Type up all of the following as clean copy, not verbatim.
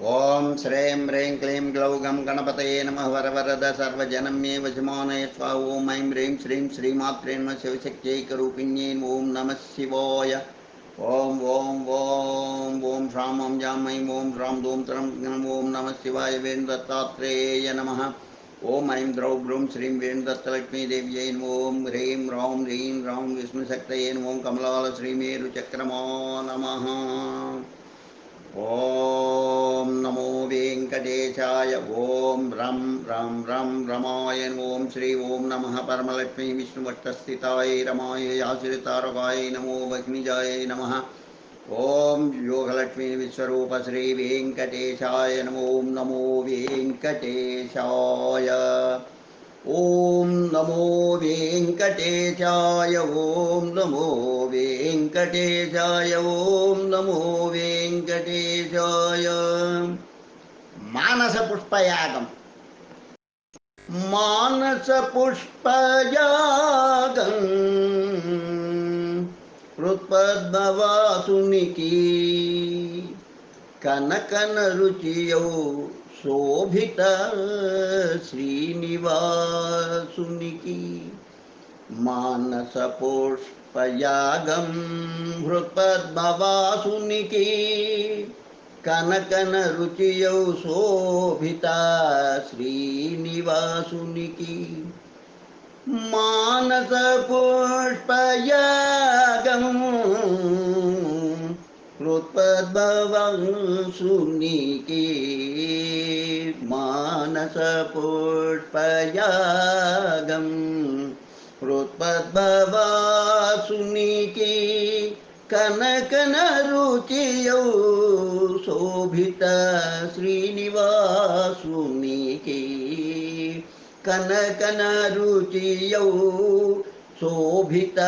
ఓం శ్రీం హ్రీం క్లీం గ్లౌ గం గణపతయే నమః వరవరద సర్వజనం మే వశమానయ స్వ ఓం ఐం హ్రీం శ్రీం శ్రీమాత్రే నమః శివశక్త్యైకరూపిణ్యై ఓం నమః శివాయ ఓం ఓం ఓం ఓం శ్రాం ఓం జాం ఐం ఓం శ్రాం దూం త్రం ఓం నమః శివాయ వేణుదత్తాత్రేయ నమః ఓం ఐం ద్రౌ బ్రూం శ్రీం వేణుదత్తలక్ష్మీదేవ్యై ఓం హ్రీం రాం హ్రీం రాం విష్ణుశక్తయే ఓం కమలాల శ్రీమేరుచక్రమో నమః ఓం నమో వెంకటేశాయ ఓం రం రం రం రమాయ ఓం శ్రీ ఓం నమః పరమలక్ష్మీ విష్ణువట్టస్థితాయ రమాయ ఆశ్రితారకాయ నమో వగ్నిజాయ నమః ఓం యోగలక్ష్మీ విశ్వరూప శ్రీ వెంకటేశాయ ఓం నమో వెంకటేశాయ ఓం నమో వెంకటేశాయ ఓం నమో వెంకటేశాయ ఓం నమో వెంకటేశాయ. మానస పుష్పయాగం. మానస పుష్పయాగం హృత్పద్మవాసునికి కనకన రుచియౌ శోభిత శ్రీనివాసునికి. మానస పుష్పయాగం హృత్పద్మవాసునికి కనకన రుచియౌ శోభిత శ్రీనివాసునికి. మానస పుష్పయాగం హృత్పద్మవాసునికి. మానస పుష్పయాగం హృత్పద్మవాసునికి కనకన రుచియౌ శోభిత శ్రీనివాసునికి. కనకన రుచియౌ శోభిత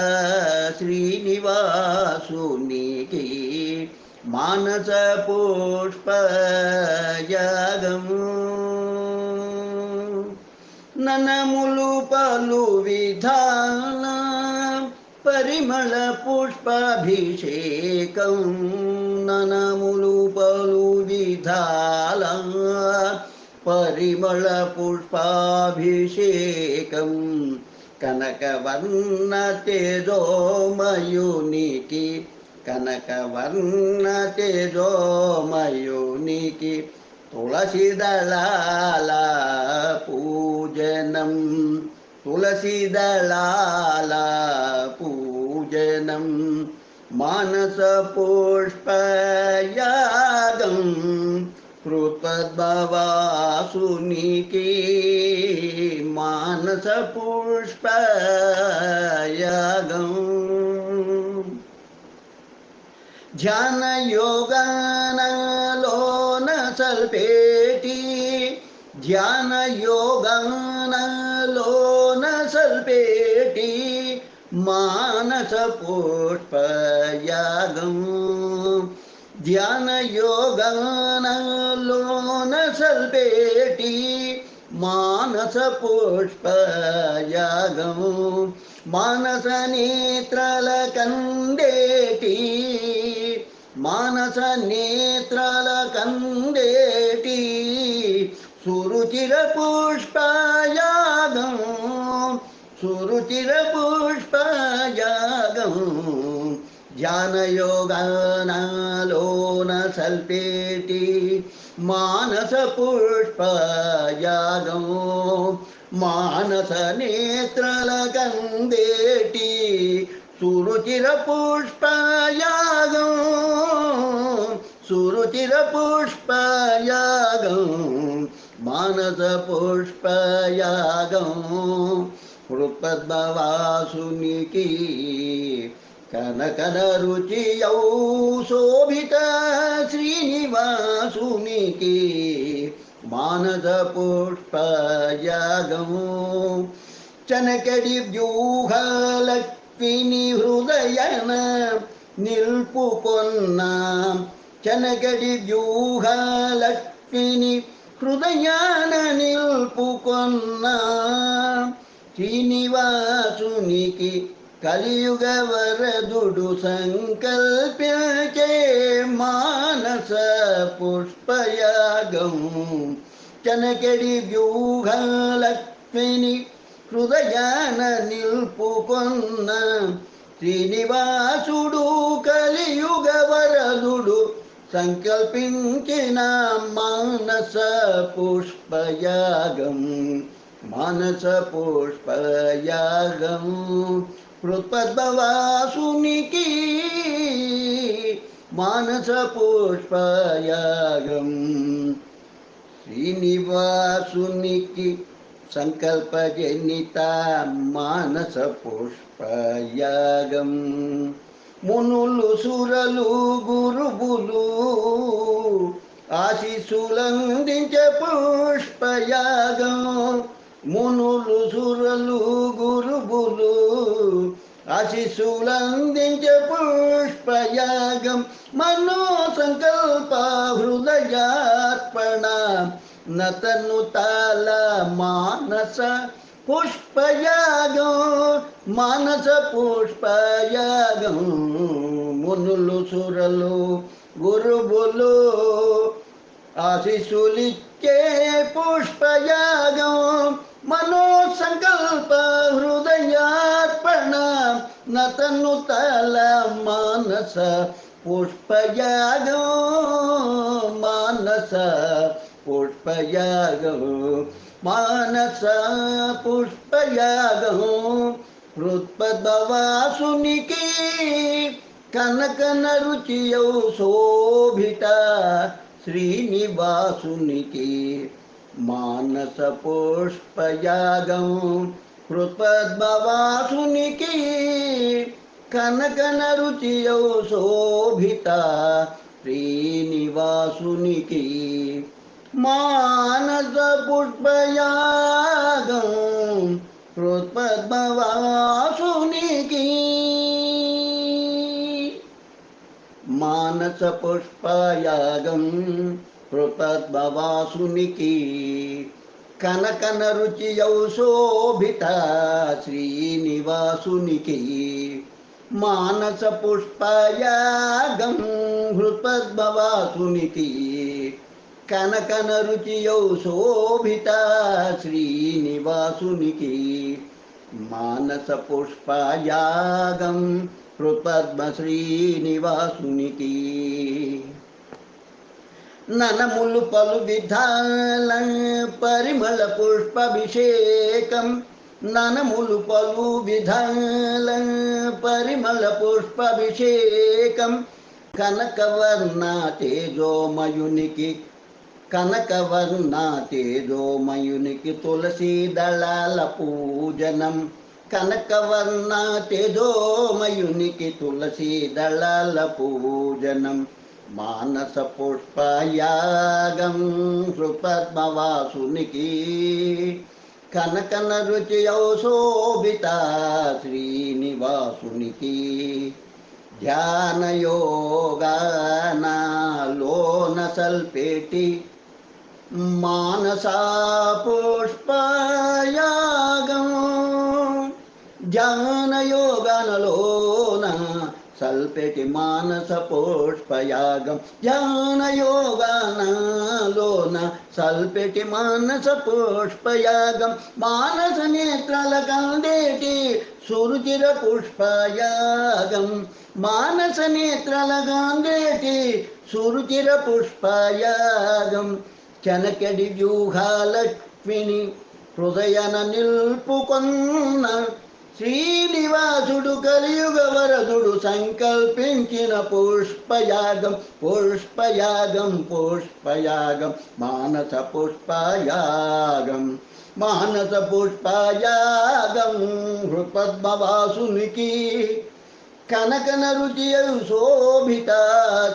శ్రీనివాసునికి. మానస పుష్పయాగం. ననములు పలు విధాన పరిమళ పుష్పాభిషేకం. ననములు పలు విధాల పరిమళ పుష్పాభిషేకం. కనకవర్ణ తేజోమయునికి. కనకవర్ణ తేజోమయునికి తులసిదళాల పూజనం. తులసిదళాల పూజనం. మానస పుష్పయాగం హృత్పద్మవాసునికి. మానస పుష్పయాగం. ధ్యాన యోగానలోన సల్పేటి. ధ్యాన యోగానలోన సల్పేటి. మానస పుష్పయాగం. ధ్యాన యోగానలోన సల్పేటి. మానస పుష్పయాగం. మానస నేత్రాల కందేటి. మానస నేత్రాల కందేటి సురుచిర పుష్పయాగం. సురుచిర పుష్పయాగం. ధ్యాన యోగానలోన సల్పేటి. మానస పుష్పయాగం. మానస నేత్రాల కందేటి సురుచిర పుష్పయాగం. సురుచిర పుష్పయాగం. మానస పుష్పయాగం హృత్పద్మవాసునికి కనకన రుచియౌ శోభిత శ్రీనివాసునికి. మానస పుష్పయాగం. చనకడి వ్యూహలక్ష్మిని హృదయన నిల్పుకొన్న. చనకడి వ్యూహలక్ష్మిని హృదయాన నిల్పుకొన్న శ్రీనివాసునికి కలియుగ వరదుడు సంకల్పించే మానస మానస పుష్పయాగం చనకెడి వ్యూహలక్ష్మిని హృదయాన నిల్పుకొన్న శ్రీనివాసుడు కలియుగ వరదుడు సంకల్పించిన మానస పుష్పయాగం మానస పుష్పయాగం హృత్పద్మవాసునికి మానస పుష్పయాగం శ్రీనివాసునికి సంకల్పజనిత మానస పుష్పయాగం మునులు సురలు గురువులు ఆశీస్సులందించే పుష్పయాగం మునులు సురలు గురువులు ఆశీస్సులందించే పుష్పయాగం మనో సంకల్ప హృదయార్పణ నతను తాల మానస పుష్పయాగం మానస పుష్పయాగం మునులు సురలు గురువులు ఆశీస్సులిచ్చే పుష్పయాగం మనో సంకల్ప హృదయార్పణ నతను తల మానస పుష్పయాగం మానస పుష్పయాగం మానస పుష్పయాగం హృత్పద్మవాసునికి కనకన రుచియౌ శోభిత శ్రీనివాసునికి మానస పుష్పయాగం హృత్పద్మవాసునికి కనకన రుచియౌ శోభిత శ్రీనివాసునికి మానస పుష్పయాగం హృత్పద్మవాసునికి మానస పుష్పయాగం హృత్పద్మవాసునికి కనకన రుచియౌ శోభిత శ్రీనివాసునికి మానస పుష్పయాగం హృత్పద్మవాసునికి కనకన రుచియౌ శోభిత శ్రీనివాసునికి మానస పుష్పయాగం హృత్పద్మ శ్రీనివాసునికి ననములు పలు విధాల పరిమళ పుష్పాభిషేకం ననములు పలు విధాల పరిమళ పుష్పాభిషేకం కనకవర్ణ తేజోమయునికి కనకవర్ణ తేజోమయునికి తులసీ దళాల పూజనం కనకవర్ణ తేజోమయునికి తులసీ దళాల పూజనం మానస పుష్పయాగం హృత్పద్మవాసునికి కనకన రుచియౌ శోభిత శ్రీనివాసునికి ధ్యానయోగానాలోన సల్పేటి మానస పుష్పయాగం ధ్యానయోగానలోన సల్పెటి మానస పుష్పయాగం ధ్యానయోగానలోన సల్పెటి మానస పుష్పయాగం మానస నేత్రాల కందేటి సురుచిర పుష్పయాగం మానస నేత్రాల కందేటి సురుచిర పుష్పయాగం చనకెడి వ్యూహాలక్ష్మిని హృదయన నిల్పుకొన్న శ్రీనివాసుడు కలియుగ వరదుడు సంకల్పించిన పుష్పయాగం పుష్పయాగం పుష్పయాగం మానస పుష్పయాగం మానస పుష్పయాగం హృత్పద్మవాసునికి కనకన రుచియు శోభిత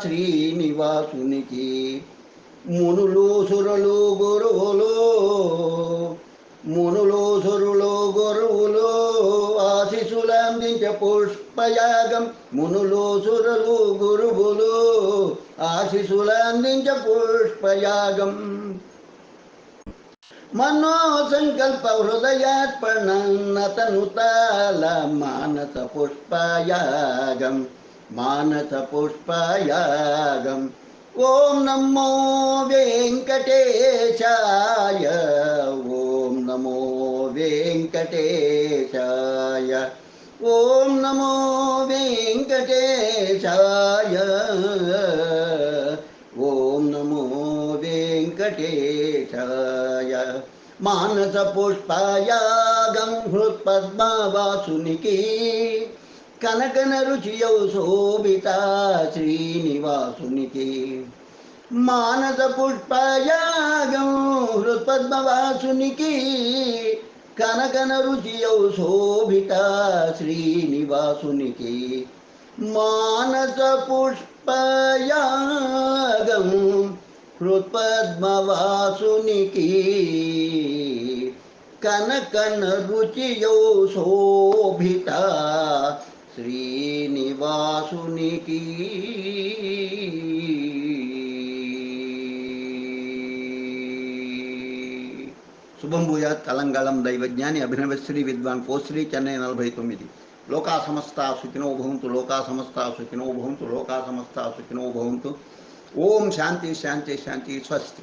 శ్రీనివాసునికి మునులు సురులు గురువులు మునులు సురులు గురువులు ఆశీస్సులందించే పుష్పయాగం మునులు సురులు గురువులు ఆశీస్సులందించే పుష్పయాగం మనో సంకల్ప హృదయార్పణ నతనుతాల మానస పుష్పయాగం మానస పుష్పయాగం ఓం నమో వెంకటేశాయ, ఓం నమో వెంకటేశాయ, ఓం నమో వెంకటేశాయ, ఓం నమో వెంకటేశాయ. మానస పుష్పయాగం హృత్పద్మవాసునికి కనకన రుచియౌ శోభిత శ్రీనివాసునికి. మానస పుష్పయాగం హృత్పద్మవాసునికి కనకన రుచియౌ శోభిత శ్రీనివాసునికి. మానస పుష్పయాగం హృత్పద్మవాసునికి కనకన రుచియౌ శోభిత శ్రీనివాసునికి. శుభం భూయాత్. కలంగళం దైవజ్ఞాని అభినవశ్రీ విద్వాన్ పోశ్రీ చెన్నై 49. లోకా సమస్త సుఖినో భవంతు, లోకా సమస్త సుఖినో భవంతు, లోకా సమస్త సుఖినో భవంతు. ఓం శాంతి శాంతి శాంతి. స్వస్తి.